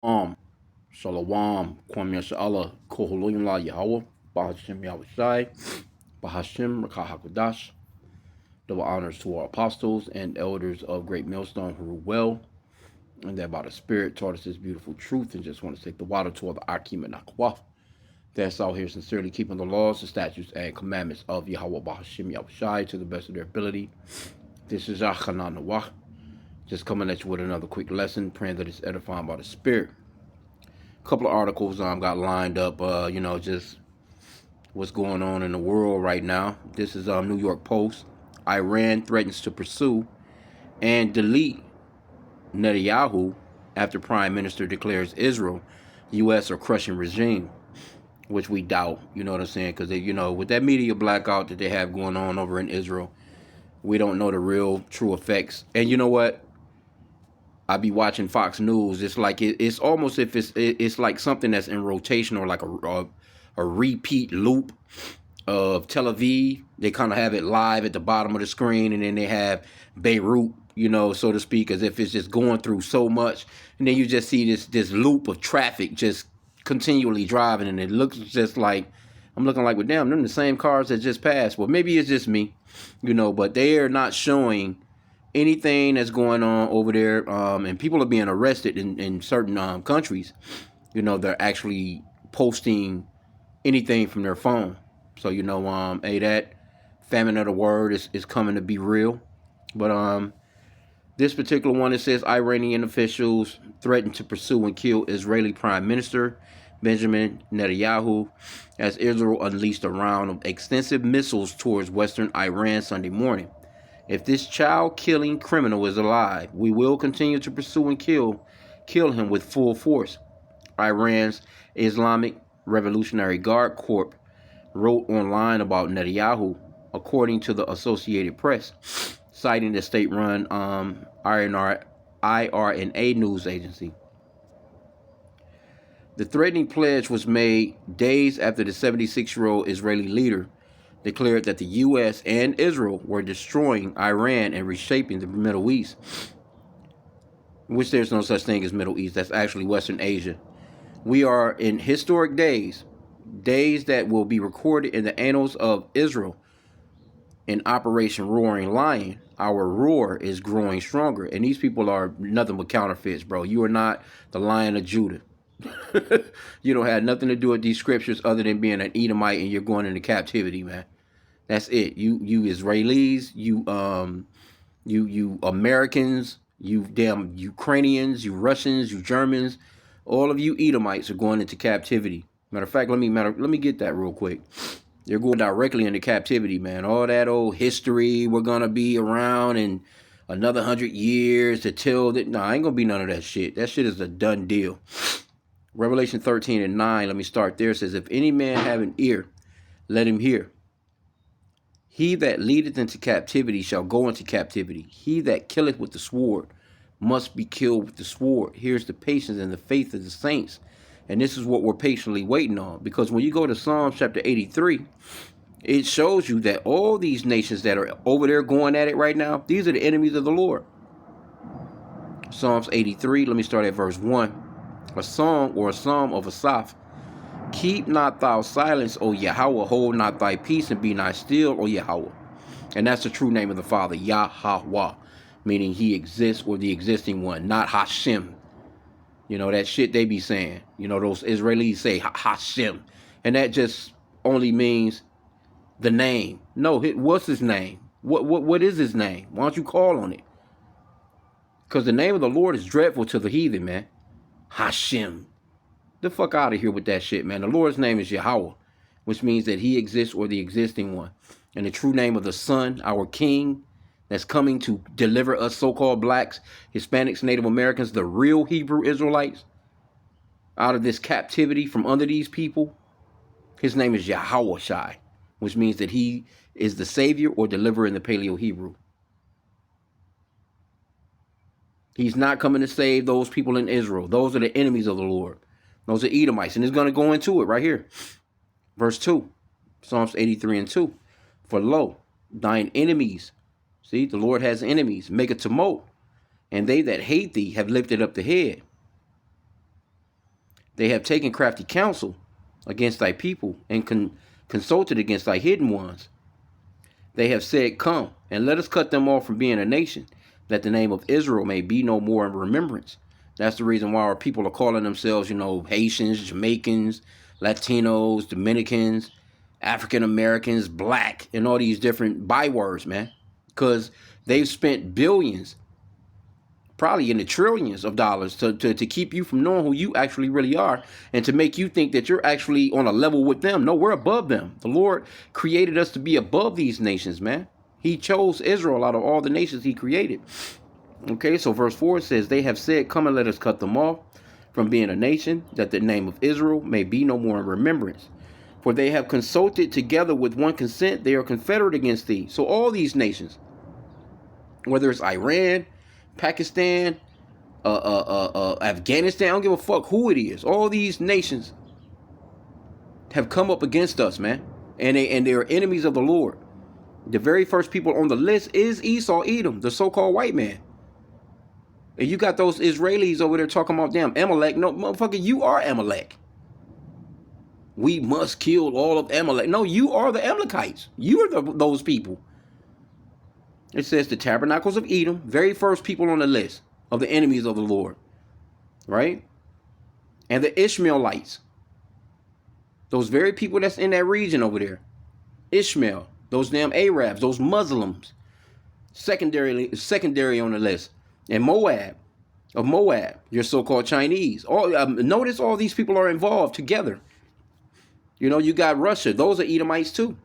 Shalom, Kwam Yasha'Allah, Koholim La Yahweh, Bahashim Yahushai, Bahashim Rakahakudash. Double honors to our apostles and elders of Great Millstone who rule well, and that by the Spirit taught us this beautiful truth, and just want to take the water toward the Akim and Akwaf. That's out here sincerely keeping the laws, the statutes, and commandments of Yahweh Bahashim Yahushai to the best of their ability. This is Achanan Nawah, just coming at you with another quick lesson, praying that it's edifying by the Spirit. Couple of articles got lined up, just what's going on in the world right now. This is New York Post. Iran threatens to pursue and delete Netanyahu after Prime Minister declares Israel, U.S. are crushing regime, which we doubt. You know what I'm saying? Because with that media blackout that they have going on over in Israel, we don't know the real true effects. And you know what? I be watching Fox News. It's like it's almost if it's like something that's in rotation or like a repeat loop of Tel Aviv. They kind of have it live at the bottom of the screen, and then they have Beirut, so to speak, as if it's just going through so much, and then you just see this loop of traffic just continually driving, and it looks just like I'm looking like, well, damn, them the same cars that just passed. Well, maybe it's just me, but they are not showing anything that's going on over there, and people are being arrested in certain countries. They're actually posting anything from their phone. So hey, that famine of the word is coming to be real. But this particular one, it says Iranian officials threaten to pursue and kill Israeli Prime Minister Benjamin Netanyahu as Israel unleashed a round of extensive missiles towards western Iran Sunday morning. If this child-killing criminal is alive, we will continue to pursue and kill him with full force. Iran's Islamic Revolutionary Guard Corps wrote online about Netanyahu, according to the Associated Press, citing the state-run IRNA news agency. The threatening pledge was made days after the 76-year-old Israeli leader declared that the U.S. and Israel were destroying Iran and reshaping the Middle East, which there's no such thing as Middle East. That's actually Western Asia. We are in historic days that will be recorded in the annals of Israel. In Operation Roaring Lion, our roar is growing stronger. And these people are nothing but counterfeits, bro. You are not the Lion of Judah. You don't have nothing to do with these scriptures other than being an Edomite and you're going into captivity, man. That's it. You Israelis, you Americans, you damn Ukrainians, you Russians, you Germans, all of you Edomites are going into captivity. Matter of fact, let me get that real quick. They're going directly into captivity, man. All that old history, we're gonna be around in another 100 years to tell that. Nah, ain't gonna be none of that shit. That shit is a done deal. Revelation 13:9, let me start there. It says, if any man have an ear, let him hear. He that leadeth into captivity shall go into captivity. He that killeth with the sword must be killed with the sword. Here's the patience and the faith of the saints. And this is what we're patiently waiting on. Because when you go to Psalms chapter 83, it shows you that all these nations that are over there going at it right now, these are the enemies of the Lord. Psalms 83, let me start at verse 1. A song or a psalm of Asaph. Keep not thou silence, O Yahweh, hold not thy peace and be not still, O Yahweh. And that's the true name of the Father, Yahweh, meaning he exists or the existing one, not Hashem. That shit they be saying. Those Israelis say Hashem. And that just only means the name. No, what's his name? What is his name? Why don't you call on it? Because the name of the Lord is dreadful to the heathen, man. Hashem. The fuck out of here with that shit, man. The Lord's name is Yahweh, which means that he exists or the existing one. And the true name of the Son, our King, that's coming to deliver us so-called blacks, Hispanics, Native Americans, the real Hebrew Israelites, out of this captivity from under these people. His name is Yahweh Shai, which means that he is the Savior or deliverer in the Paleo-Hebrew. He's not coming to save those people in Israel. Those are the enemies of the Lord. Those are Edomites. And it's going to go into it right here. Verse 2. Psalms 83:2. For lo, thine enemies. See, the Lord has enemies. Make a tumult. And they that hate thee have lifted up the head. They have taken crafty counsel against thy people and consulted against thy hidden ones. They have said, come, and let us cut them off from being a nation, that the name of Israel may be no more in remembrance. That's the reason why our people are calling themselves, Haitians, Jamaicans, Latinos, Dominicans, African Americans, black, and all these different bywords, man. Because they've spent billions, probably in the trillions of dollars to keep you from knowing who you actually really are and to make you think that you're actually on a level with them. No, we're above them. The Lord created us to be above these nations, man. He chose Israel out of all the nations he created. Okay, so verse 4 says, they have said, come and let us cut them off from being a nation, that the name of Israel may be no more in remembrance. For they have consulted together with one consent, they are confederate against thee. So all these nations, whether it's Iran, Pakistan, Afghanistan, I don't give a fuck who it is. All these nations have come up against us, man. And they are enemies of the Lord. The very first people on the list is Esau, Edom, the so-called white man. And you got those Israelis over there talking about damn Amalek. No, motherfucker, you are Amalek. We must kill all of Amalek. No, you are the Amalekites. You are those people. It says the tabernacles of Edom, very first people on the list of the enemies of the Lord, right? And the Ishmaelites, those very people that's in that region over there. Ishmael, those damn Arabs, those Muslims, secondary on the list. And Moab, your so-called Chinese. Notice all these people are involved together. You got Russia. Those are Edomites too.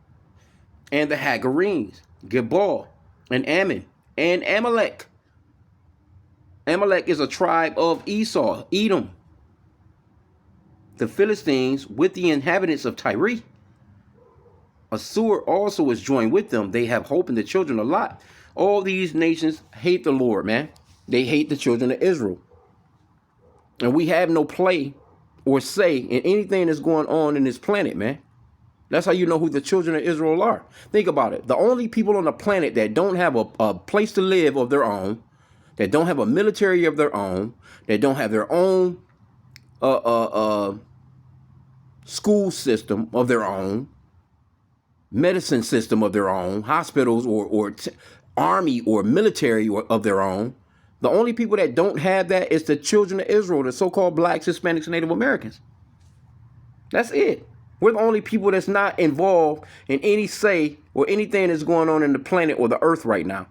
And the Hagarenes, Gebal, and Ammon, and Amalek. Amalek is a tribe of Esau, Edom. The Philistines with the inhabitants of Tyre. Assur also is joined with them. They have hope in the children of Lot. All these nations hate the Lord, man. They hate the children of Israel. And we have no play or say in anything that's going on in this planet, man. That's how you know who the children of Israel are. Think about it. The only people on the planet that don't have a place to live of their own, that don't have a military of their own, that don't have their own school system of their own, medicine system of their own, hospitals or army or military of their own. The only people that don't have that is the children of Israel, the so-called blacks, Hispanics, and Native Americans. That's it. We're the only people that's not involved in any say or anything that's going on in the planet or the earth right now.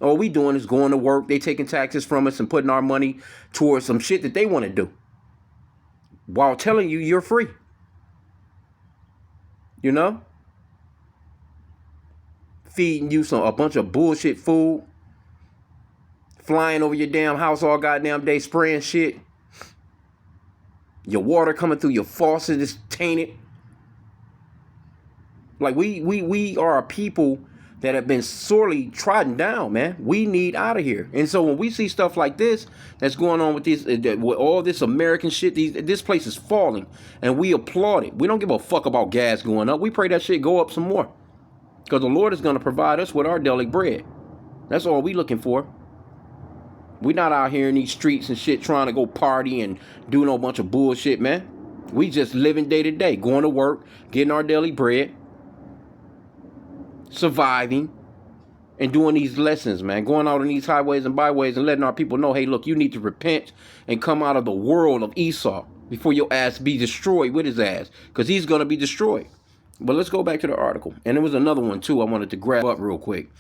All we doing is going to work. They taking taxes from us and putting our money towards some shit that they want to do, while telling you you're free. Feeding you a bunch of bullshit food, flying over your damn house all goddamn day, spraying shit. Your water coming through your faucet is tainted. Like we are a people that have been sorely trodden down, man. We need out of here. And so when we see stuff like this that's going on with with all this American shit, this place is falling, and we applaud it. We don't give a fuck about gas going up. We pray that shit go up some more, because the Lord is going to provide us with our daily bread. That's all we looking for. We not out here in these streets and shit trying to go party and do no bunch of bullshit, man. We just living day to day, going to work, getting our daily bread, surviving, and doing these lessons, man. Going out on these highways and byways and letting our people know, hey, look, you need to repent and come out of the world of Esau before your ass be destroyed with his ass, because he's going to be destroyed. But let's go back to the article. And there was another one, too, I wanted to grab up real quick,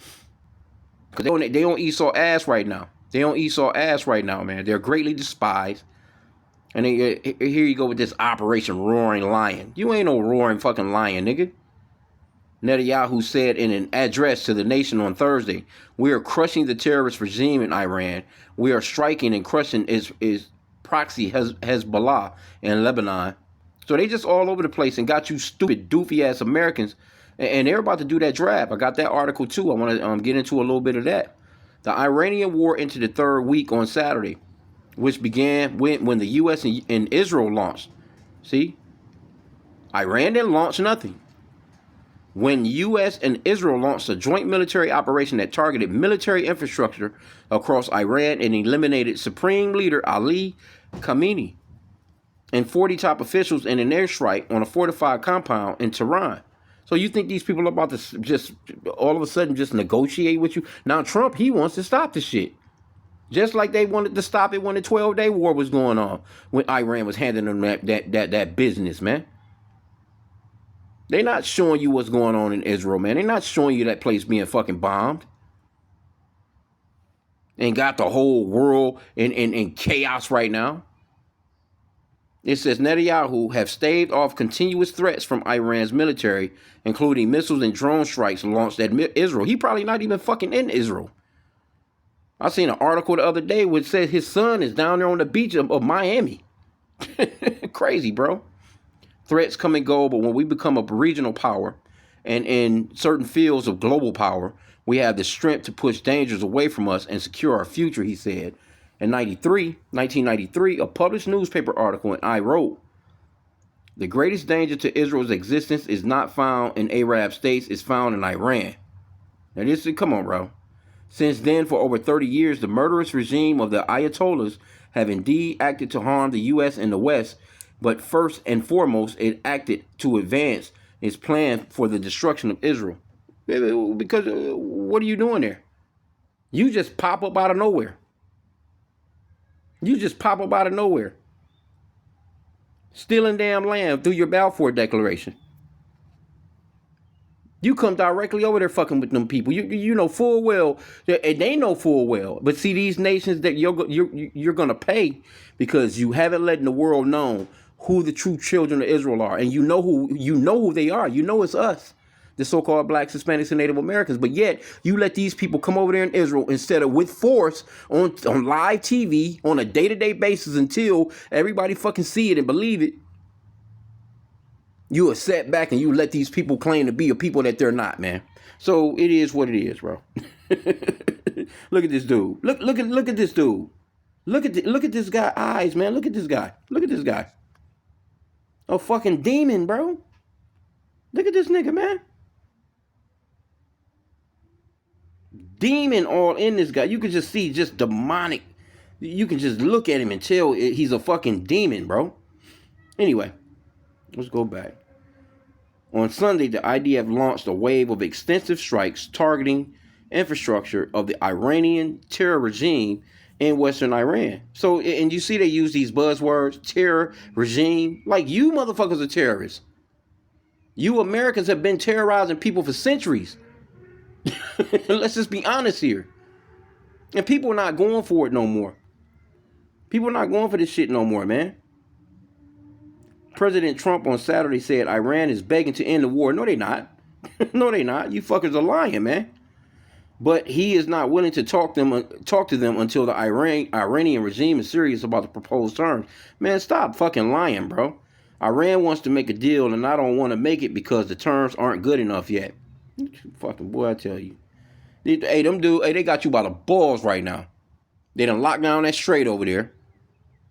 because they on Esau ass right now. They on Esau ass right now, man. They're greatly despised. And here you go with this Operation Roaring Lion. You ain't no roaring fucking lion, nigga. Netanyahu said in an address to the nation on Thursday, we are crushing the terrorist regime in Iran. We are striking and crushing his proxy Hezbollah in Lebanon. So they just all over the place and got you stupid, doofy ass Americans. And they're about to do that draft. I got that article too. I want to get into a little bit of that. The Iranian war entered the third week on Saturday, which began when the U.S. and Israel launched. See? Iran didn't launch nothing. When U.S. and Israel launched a joint military operation that targeted military infrastructure across Iran and eliminated Supreme Leader Ali Khamenei. and 40 top officials in an airstrike on a fortified compound in Tehran. So you think these people are about to just all of a sudden just negotiate with you? Now Trump, he wants to stop the shit. Just like they wanted to stop it when the 12-day war was going on, when Iran was handing them that business, man. They're not showing you what's going on in Israel, man. They're not showing you that place being fucking bombed. And got the whole world in chaos right now. It says Netanyahu have staved off continuous threats from Iran's military, including missiles and drone strikes launched at Israel. He probably not even fucking in Israel. I seen an article the other day which said his son is down there on the beach of Miami. Crazy, bro. Threats come and go, but when we become a regional power and in certain fields of global power, we have the strength to push dangers away from us and secure our future, he said. In 1993, a published newspaper article, and I wrote, the greatest danger to Israel's existence is not found in Arab states, it's found in Iran. Now this is, come on, bro. Since then, for over 30 years, the murderous regime of the Ayatollahs have indeed acted to harm the U.S. and the West, but first and foremost, it acted to advance its plan for the destruction of Israel. Because what are you doing there? You just pop up out of nowhere. You just pop up out of nowhere. Stealing damn land through your Balfour Declaration. You come directly over there fucking with them people. You know full well, and they know full well. But see, these nations that you're gonna pay because you haven't let the world know who the true children of Israel are, and you know who they are. You know it's us, the so-called blacks, Hispanics, and Native Americans. But yet you let these people come over there in Israel instead of with force on live TV on a day-to-day basis until everybody fucking see it and believe it. You are set back and you let these people claim to be a people that they're not, man. So it is what it is, bro. Look at this dude. Look at this dude. Look at this guy's eyes, man. Look at this guy. Look at this guy. A fucking demon, bro. Look at this nigga, man. Demon all in this guy. You can just see just demonic. You can just look at him and tell he's a fucking demon, bro. Anyway, let's go back. On Sunday, the IDF launched a wave of extensive strikes targeting infrastructure of the Iranian terror regime in Western Iran. So, and you see they use these buzzwords, terror regime, like you motherfuckers are terrorists. You Americans have been terrorizing people for centuries. Let's just be honest here. And people are not going for it no more. People are not going for this shit no more, man. President Trump on Saturday said Iran is begging to end the war. No, they not. No, they not. You fuckers are lying, man. But he is not willing to talk to them until the Iranian regime is serious about the proposed terms. Man, stop fucking lying, bro. Iran wants to make a deal, and I don't want to make it because the terms aren't good enough yet. Fucking boy, I tell you. Hey, them dude, hey, they got you by the balls right now. They done locked down that strait over there.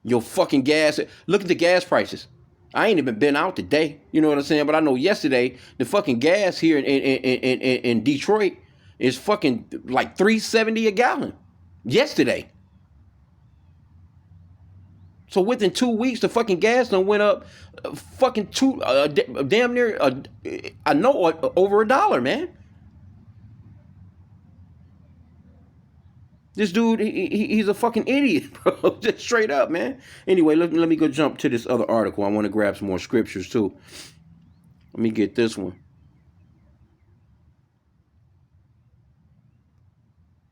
Your fucking gas. Look at the gas prices. I ain't even been out today. You know what I'm saying? But I know yesterday, the fucking gas here in Detroit is fucking like $3.70 a gallon. Yesterday. So within 2 weeks, the fucking gas done went up fucking damn near, I know, over $1, man. This dude, he's a fucking idiot, bro. Just straight up, man. Anyway, let me go jump to this other article. I want to grab some more scriptures, too. Let me get this one.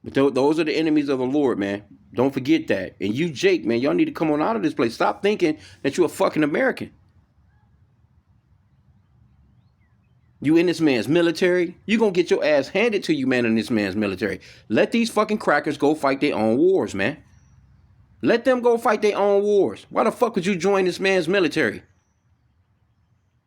But those are the enemies of the Lord, man. Don't forget that. And you, Jake, man, y'all need to come on out of this place. Stop thinking that you're a fucking American. You in this man's military, you gonna get your ass handed to you, man, in this man's military. Let these fucking crackers go fight their own wars, man. Let them go fight their own wars. Why the fuck would you join this man's military?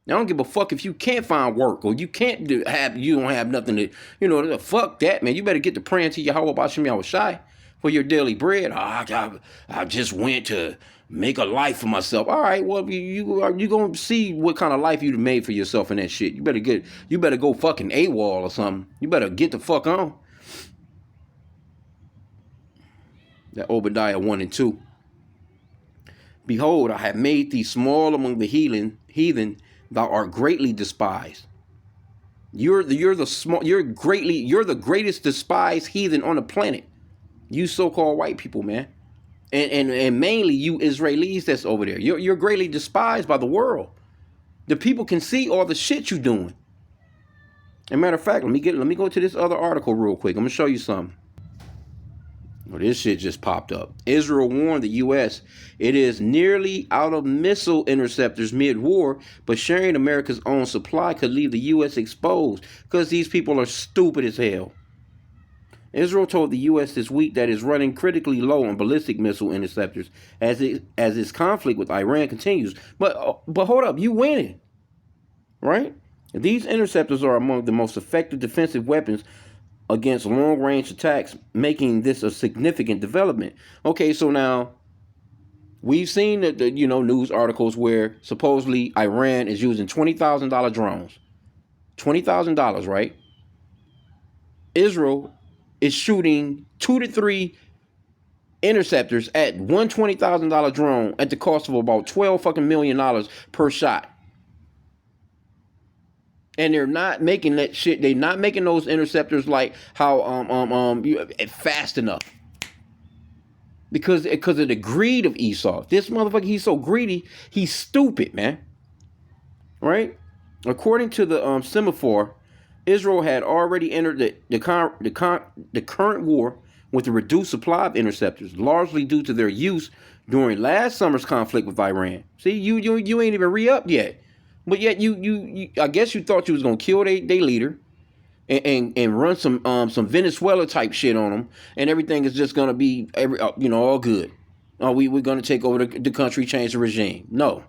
I don't give a fuck if you can't find work or you don't have nothing to, fuck that, man. You better get to praying to Yahweh B'Shem Yahushai for your daily bread. I just went to make a life for myself. All right, well, you gonna see what kind of life you made for yourself in that shit. You better go fucking AWOL or something. You better get the fuck on. That Obadiah 1 and 2. Behold, I have made thee small among the heathen, thou art greatly despised. You're the greatest despised heathen on the planet. You so-called white people, man. And mainly you Israelis that's over there. You're greatly despised by the world. The people can see all the shit you doing. As a matter of fact, let me go to this other article real quick. I'm gonna show you something. Well, this shit just popped up. Israel warned the U.S. it is nearly out of missile interceptors mid-war, but sharing America's own supply could leave the U.S. exposed because these people are stupid as hell. Israel told the U.S. this week that it's running critically low on ballistic missile interceptors as its conflict with Iran continues. But hold up, you winning, right? These interceptors are among the most effective defensive weapons against long-range attacks, making this a significant development. Okay, so now we've seen the news articles where supposedly Iran is using $20,000 drones, $20,000, right? Israel is shooting 2 to 3 interceptors at one $20,000 drone at the cost of about $12 million per shot. And they're not making that shit. They're not making those interceptors like how fast enough. Because of the greed of Esau. This motherfucker, he's so greedy, he's stupid, man. Right? According to the semaphore, Israel had already entered the current war with a reduced supply of interceptors, largely due to their use during last summer's conflict with Iran. See, you ain't even re-upped yet. But yet you I guess you thought you was gonna kill their leader and run some Venezuela type shit on them, and everything is just gonna be all good. Oh, we're gonna take over the country, change the regime. No,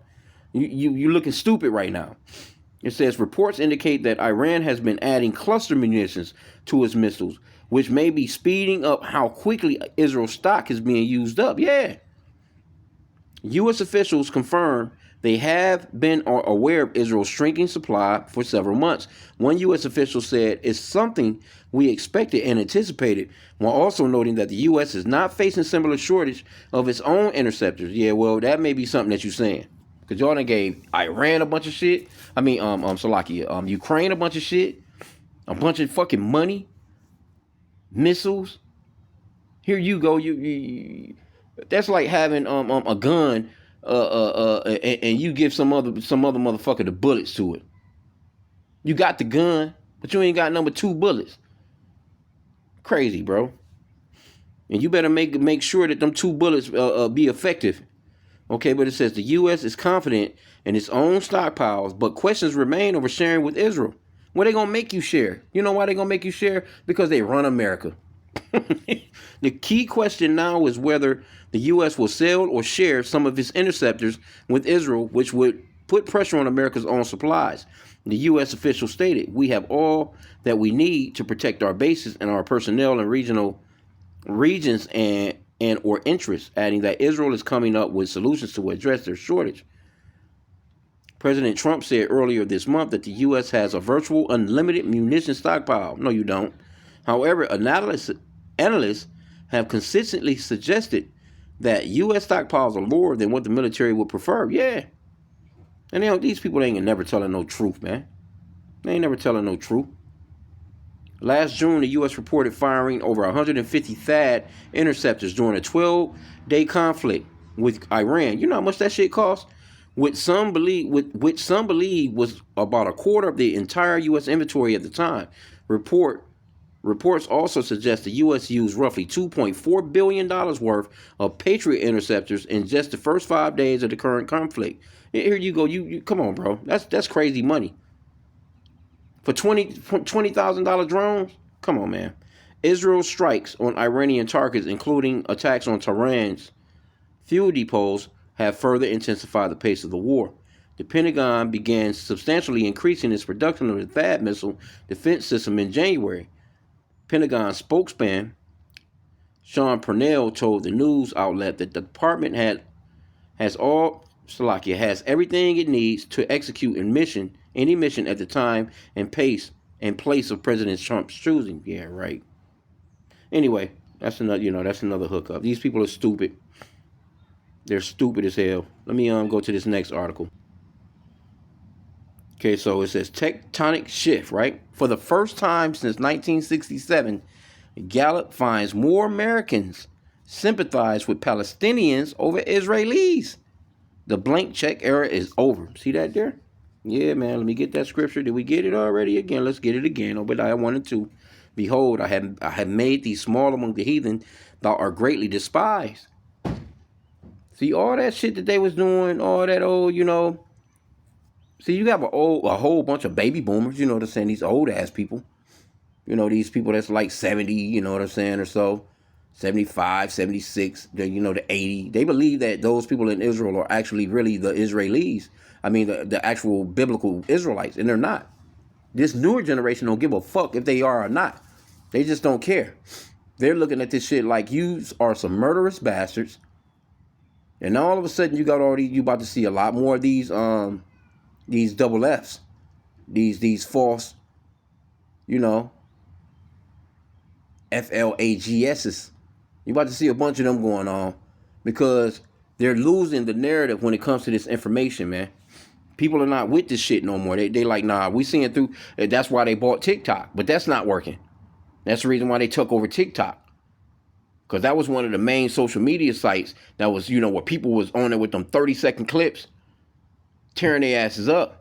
you looking stupid right now. It says reports indicate that Iran has been adding cluster munitions to its missiles, which may be speeding up how quickly Israel's stock is being used up. Yeah. U.S. officials confirm they have been aware of Israel's shrinking supply for several months. One U.S. official said it's something we expected and anticipated, while also noting that the U.S. is not facing similar shortage of its own interceptors. Yeah, well, that may be something that you're saying. Because y'all done gave Iran a bunch of shit. I mean, Ukraine a bunch of shit. A bunch of fucking money. Missiles. Here you go. You that's like having a gun and you give some other motherfucker the bullets to it. You got the gun, but you ain't got number 2 bullets. Crazy, bro. And you better make sure that them 2 bullets be effective. Okay, but it says the U.S. is confident in its own stockpiles, but questions remain over sharing with Israel. Well, they gonna make you share. You know why they gonna make you share? Because they run America. The key question now is whether the U.S. will sell or share some of its interceptors with Israel, which would put pressure on America's own supplies. The U.S. official stated, "We have all that we need to protect our bases and our personnel in regions and or interests," adding that Israel is coming up with solutions to address their shortage. President Trump said earlier this month that the U.S. has a virtual unlimited munition stockpile. No, you don't. However, analysts have consistently suggested that U.S. stockpiles are lower than what the military would prefer. Yeah. And these people ain't never telling no truth, man. They ain't never telling no truth. Last June, the U.S. reported firing over 150 THAAD interceptors during a 12-day conflict with Iran. You know how much that shit cost? Which some believe was about a quarter of the entire U.S. inventory at the time. Reports also suggest the U.S. used roughly $2.4 billion worth of Patriot interceptors in just the first 5 days of the current conflict. Here you go. You come on, bro. That's crazy money. For $20,000 drones? Come on, man. Israel strikes on Iranian targets, including attacks on Tehran's fuel depots, have further intensified the pace of the war. The Pentagon began substantially increasing its production of the THAAD missile defense system in January. Pentagon spokesman Sean Purnell told the news outlet that the department has everything it needs to execute any mission at the time and pace and place of President Trump's choosing. Yeah, right. Anyway, that's another hookup. These people are stupid. They're stupid as hell. Let me go to this next article. Okay, so it says tectonic shift, right? For the first time since 1967, Gallup finds more Americans sympathize with Palestinians over Israelis. The blank check era is over. See that there? Yeah, man. Let me get that scripture. Did we get it already? Again, let's get it again. Obadiah 1 and 2. Behold, I have made thee small among the heathen. Thou art greatly despised. See, all that shit that they was doing, all that old, See, you have a whole bunch of baby boomers, you know what I'm saying? These old ass people. These people that's like 70, you know what I'm saying, or so. 75, 76, the 80. They believe that those people in Israel are actually really the Israelis. I mean, the actual biblical Israelites, and they're not. This newer generation don't give a fuck if they are or not. They just don't care. They're looking at this shit like you are some murderous bastards. And now all of a sudden you about to see a lot more of these double Fs. These false, FLAGSs. You're about to see a bunch of them going on because they're losing the narrative when it comes to this information, man. People are not with this shit no more. They like, nah, we seeing through. That's why they bought TikTok, but that's not working. That's the reason why they took over TikTok. Because that was one of the main social media sites that was, where people was on it with them 30-second clips, tearing their asses up.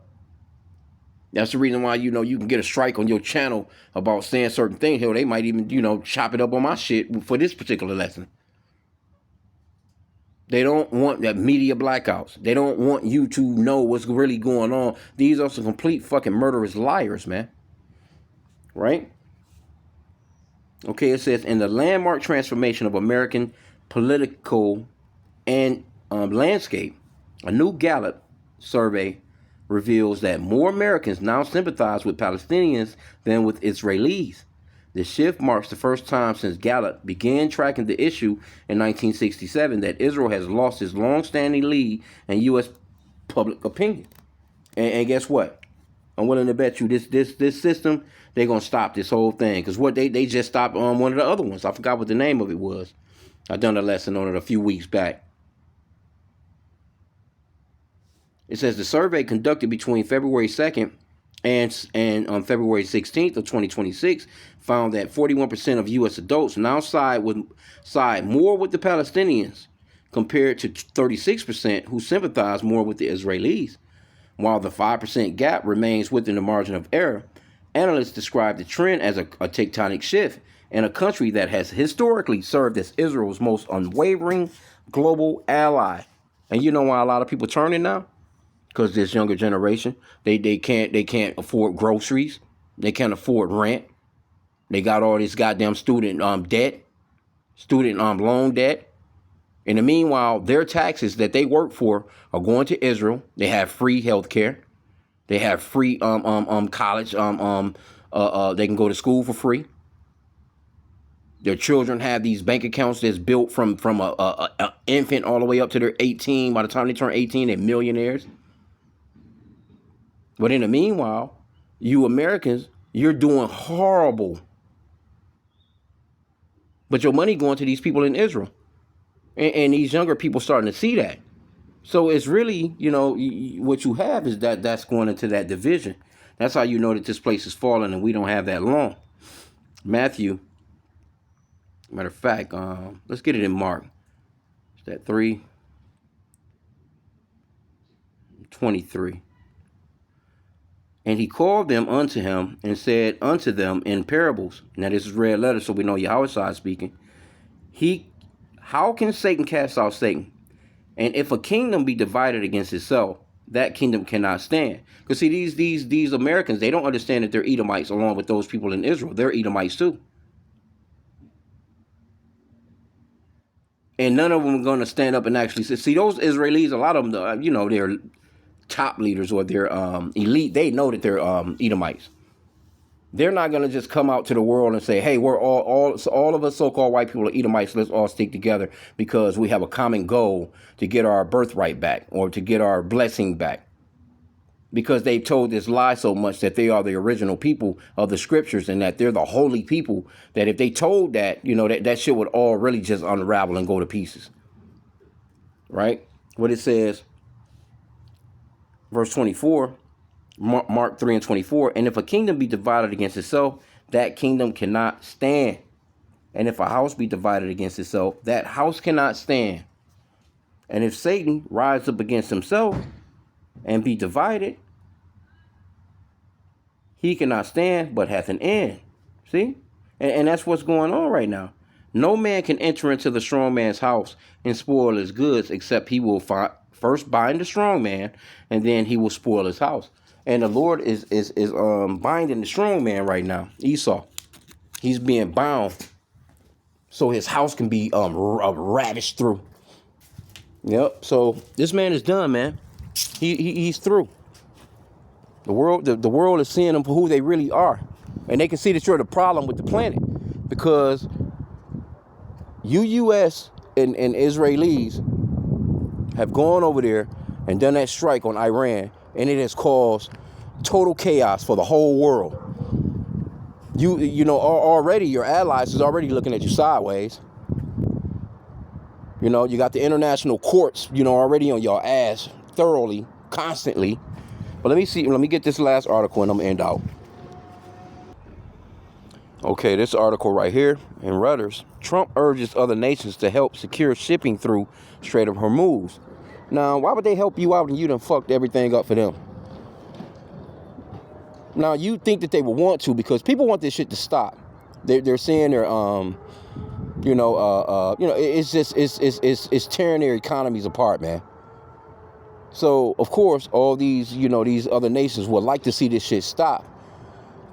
That's the reason why, you can get a strike on your channel about saying certain things. Hell, they might even, chop it up on my shit for this particular lesson. They don't want that media blackouts. They don't want you to know what's really going on. These are some complete fucking murderous liars, man. Right? Okay, it says, in the landmark transformation of American political and landscape, a new Gallup survey reveals that more Americans now sympathize with Palestinians than with Israelis. The shift marks the first time since Gallup began tracking the issue in 1967 that Israel has lost its long-standing lead in U.S. public opinion. And guess what? I'm willing to bet you this system, they're going to stop this whole thing. Because what they just stopped on one of the other ones. I forgot what the name of it was. I done a lesson on it a few weeks back. It says the survey conducted between February 2nd and on February 16th of 2026 found that 41% of U.S. adults now side more with the Palestinians compared to 36% who sympathize more with the Israelis. While the 5% gap remains within the margin of error, analysts describe the trend as a tectonic shift in a country that has historically served as Israel's most unwavering global ally. And you know why a lot of people turning now? Because this younger generation, they can't afford groceries, they can't afford rent, they got all this goddamn student loan debt. In the meanwhile, their taxes that they work for are going to Israel. They have free health care, they have free college, they can go to school for free. Their children have these bank accounts that's built from a infant all the way up to their 18. By the time they turn 18, they're millionaires. But in the meanwhile, you Americans, you're doing horrible. But your money going to these people in Israel. And these younger people starting to see that. So it's really, what you have is that's going into that division. That's how you know that this place is falling and we don't have that long. Matthew, matter of fact, let's get it in Mark. Is that 3:23? And he called them unto him and said unto them in parables. Now this is red letter, so we know Yahweh speaking. How can Satan cast out Satan? And if a kingdom be divided against itself, that kingdom cannot stand. Because see, these Americans, they don't understand that they're Edomites along with those people in Israel. They're Edomites too. And none of them are going to stand up and actually say, see, those Israelis, a lot of them, they're top leaders or they're elite. They know that they're Edomites. They're not going to just come out to the world and say, hey, we're all of us so-called white people are Edomites. Let's all stick together because we have a common goal to get our birthright back or to get our blessing back. Because they told this lie so much that they are the original people of the scriptures and that they're the holy people, that if they told that, that shit would all really just unravel and go to pieces. right? What it says, verse 24, Mark 3 and 24, and if a kingdom be divided against itself, that kingdom cannot stand. And if a house be divided against itself, that house cannot stand. And if Satan rise up against himself and be divided, he cannot stand, but hath an end. See? And that's what's going on right now. No man can enter into the strong man's house and spoil his goods, except he will first bind the strong man, and then he will spoil his house. And the Lord is binding the strong man right now, Esau. He's being bound so his house can be ravished through. Yep. So this man is done, man. He's through. The world is seeing them for who they really are, and they can see that you're the problem with the planet, because U.S. and Israelis have gone over there and done that strike on Iran, and it has caused total chaos for the whole world. You know, already your allies is already looking at you sideways. You know, you got the international courts, you know, already on your ass thoroughly, constantly. But let me get this last article and I'm gonna end out. Okay, this article right here in Reuters. Trump urges other nations to help secure shipping through Strait of Hormuz. Now, why would they help you out and you done fucked everything up for them? Now, you think that they would want to, because people want this shit to stop. They're saying they're it's just it's tearing their economies apart, man. So of course all these these other nations would like to see this shit stop,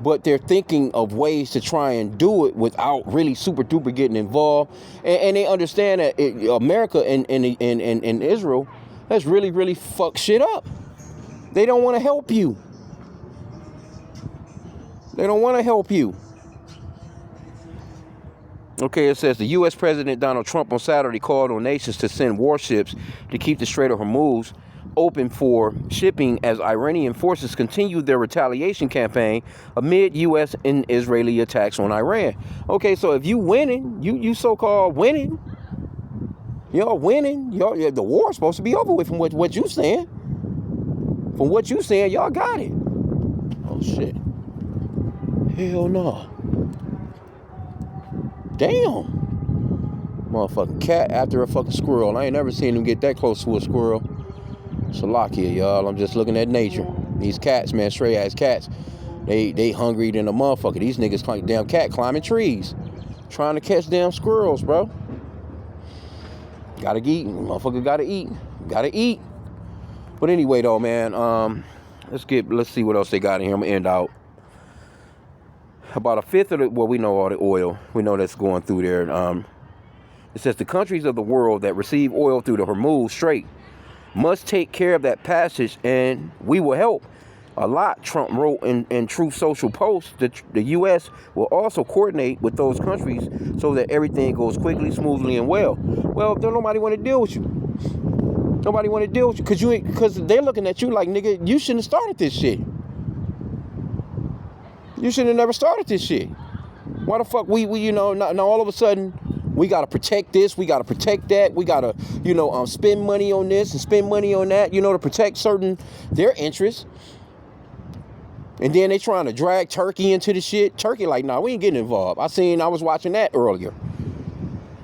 but they're thinking of ways to try and do it without really super duper getting involved. And they understand that America and Israel has really fucked shit up. They don't want to help you. They don't want to help you. Okay, it says the U.S. President Donald Trump on Saturday called on nations to send warships to keep the Strait of Hormuz open for shipping as Iranian forces continue their retaliation campaign amid U.S. and Israeli attacks on Iran. Okay, so if you winning, you so-called winning, y'all winning, the war's supposed to be over with from what you saying. From what you saying, y'all got it. Oh, shit. Hell no. Damn. Motherfucking cat after a fucking squirrel. I ain't never seen him get that close to a squirrel. Salakia, y'all. I'm just looking at nature. These cats, man, stray ass cats. They hungry than a motherfucker. These niggas like damn cat climbing trees. Trying to catch damn squirrels, bro. Gotta eat. Motherfucker gotta eat. Gotta eat. But anyway though, man, let's see what else they got in here. I'm gonna end out. About a fifth of we know all the oil. We know that's going through there. It says the countries of the world that receive oil through the Hormuz Strait must take care of that passage, and we will help a lot, Trump wrote in Truth Social posts. The U.S. will also coordinate with those countries so that everything goes quickly, smoothly, and well. Well, don't nobody want to deal with you. Nobody want to deal with you because they're looking at you like, nigga, you shouldn't have started this shit. You should have never started this shit. Why the fuck we now all of a sudden we gotta protect this, we gotta protect that, we gotta spend money on this and spend money on that, to protect their interests. And then they trying to drag Turkey into the shit. Turkey like, nah, we ain't getting involved. I was watching that earlier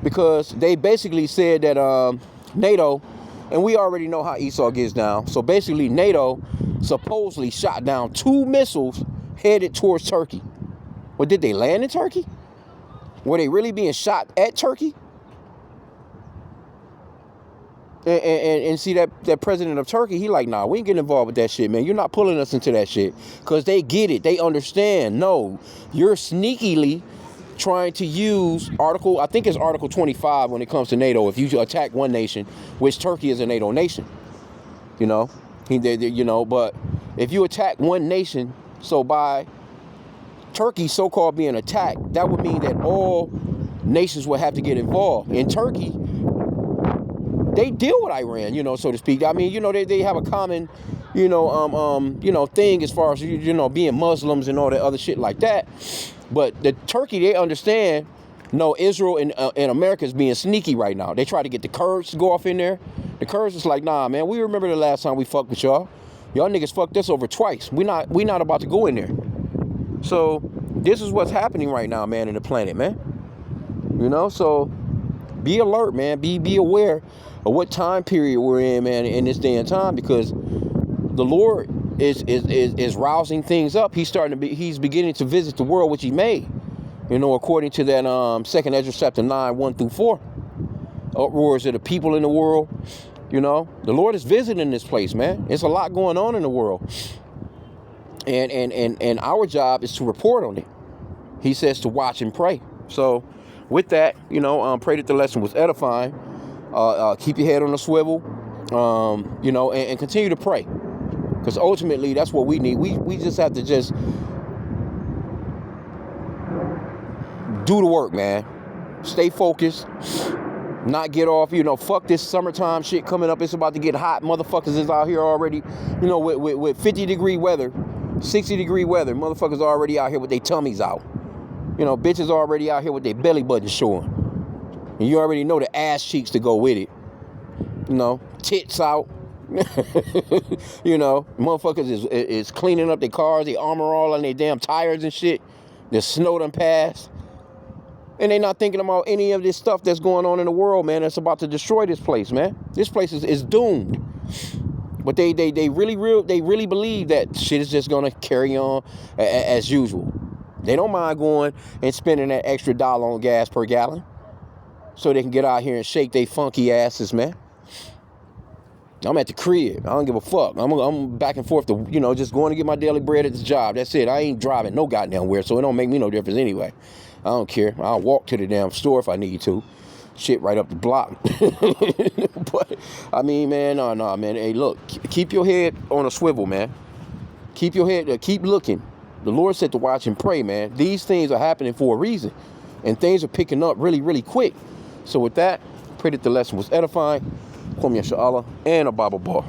because they basically said that NATO, and we already know how Esau gets down. So basically NATO supposedly shot down 2 missiles headed towards Turkey. Well, did they land in Turkey? Were they really being shot at Turkey? And see that president of Turkey, he like, nah, we ain't getting involved with that shit, man. You're not pulling us into that shit. Because they get it. They understand. No, you're sneakily trying to use I think it's Article 25 when it comes to NATO. If you attack one nation, which Turkey is a NATO nation, but if you attack one nation, so by Turkey so-called being attacked, that would mean that all nations would have to get involved. In Turkey, they deal with Iran, so to speak. I mean, they have a common, thing as far as, being Muslims and all that other shit like that. But the Turkey, they understand, no, Israel and America is being sneaky right now. They try to get the Kurds to go off in there. The Kurds is like, nah, man, we remember the last time we fucked with y'all. Y'all niggas fucked us over twice. We not about to go in there. So this is what's happening right now, man, in the planet, man. You know, so be alert, man. Be aware of what time period we're in, man, in this day and time, because the Lord is rousing things up. He's beginning to visit the world which he made. You know, according to that 2nd Ezra chapter 9, 1 through 4. Uproars of the people in the world. You know, the Lord is visiting this place, man. It's a lot going on in the world. And our job is to report on it. He says to watch and pray. So with that, you know, pray that the lesson was edifying. Keep your head on a swivel, you know, and continue to pray. Because ultimately, that's what we need. We just have to just do the work, man. Stay focused. Not get off, you know, fuck this summertime shit coming up. It's about to get hot. Motherfuckers is out here already, you know, with 50-degree weather, 60-degree weather. Motherfuckers already out here with their tummies out. You know, bitches already out here with their belly buttons showing. And you already know the ass cheeks to go with it. You know, tits out. You know, motherfuckers is cleaning up their cars, their armor all on their damn tires and shit. The snow done passed. And they not thinking about any of this stuff that's going on in the world, man, that's about to destroy this place, man. This place is doomed. But they really believe that shit is just gonna carry on as usual. They don't mind going and spending that extra dollar on gas per gallon so they can get out here and shake their funky asses, man. I'm at the crib. I don't give a fuck. I'm back and forth to, you know, just going to get my daily bread at the job. That's it. I ain't driving no goddamn where, so it don't make me no difference anyway. I don't care. I'll walk to the damn store if I need to. Shit, right up the block. But, I mean, man, no, man. Hey, look, keep your head on a swivel, man. Keep your head, keep looking. The Lord said to watch and pray, man. These things are happening for a reason. And things are picking up really, really quick. So with that, pray that the lesson was edifying. Kwam Yasha Allah and a Bible bar.